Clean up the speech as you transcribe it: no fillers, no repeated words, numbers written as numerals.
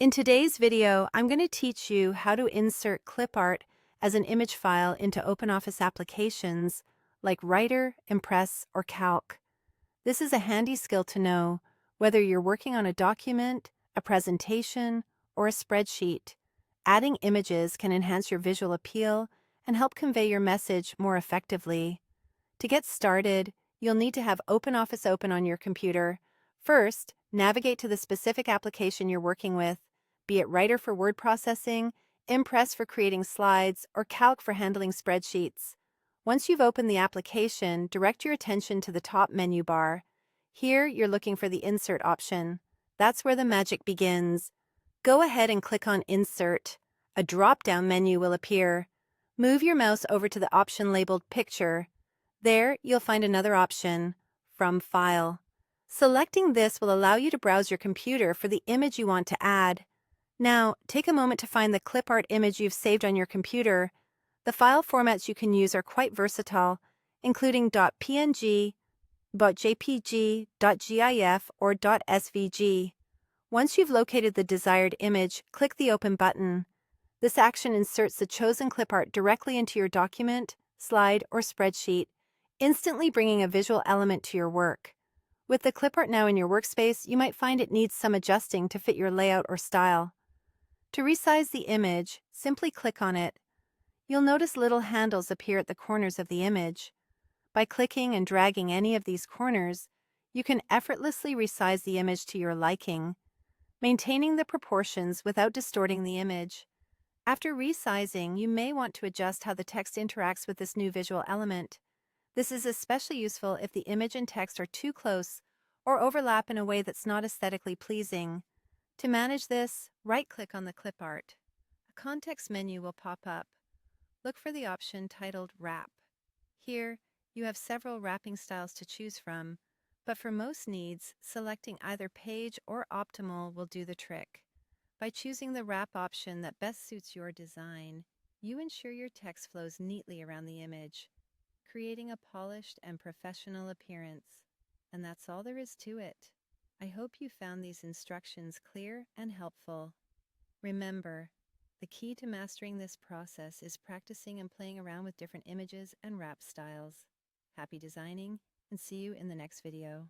In today's video, I'm going to teach you how to insert clip art as an image file into OpenOffice applications like Writer, Impress, or Calc. This is a handy skill to know whether you're working on a document, a presentation, or a spreadsheet. Adding images can enhance your visual appeal and help convey your message more effectively. To get started, you'll need to have OpenOffice open on your computer. First, navigate to the specific application you're working with, be it Writer for word processing, Impress for creating slides, or Calc for handling spreadsheets. Once you've opened the application, direct your attention to the top menu bar. Here, you're looking for the Insert option. That's where the magic begins. Go ahead and click on Insert. A drop-down menu will appear. Move your mouse over to the option labeled Picture. There, you'll find another option, From File. Selecting this will allow you to browse your computer for the image you want to add. Now, take a moment to find the clip art image you've saved on your computer. The file formats you can use are quite versatile, including .png, .jpg, .gif, or .svg. Once you've located the desired image, click the Open button. This action inserts the chosen clip art directly into your document, slide, or spreadsheet, instantly bringing a visual element to your work. With the clip art now in your workspace, you might find it needs some adjusting to fit your layout or style. To resize the image, simply click on it. You'll notice little handles appear at the corners of the image. By clicking and dragging any of these corners, you can effortlessly resize the image to your liking, maintaining the proportions without distorting the image. After resizing, you may want to adjust how the text interacts with this new visual element. This is especially useful if the image and text are too close or overlap in a way that's not aesthetically pleasing. To manage this, right-click on the clip art. A context menu will pop up. Look for the option titled Wrap. Here, you have several wrapping styles to choose from, but for most needs, selecting either Page or Optimal will do the trick. By choosing the wrap option that best suits your design, you ensure your text flows neatly around the image, creating a polished and professional appearance. And that's all there is to it. I hope you found these instructions clear and helpful. Remember, the key to mastering this process is practicing and playing around with different images and wrap styles. Happy designing, and see you in the next video.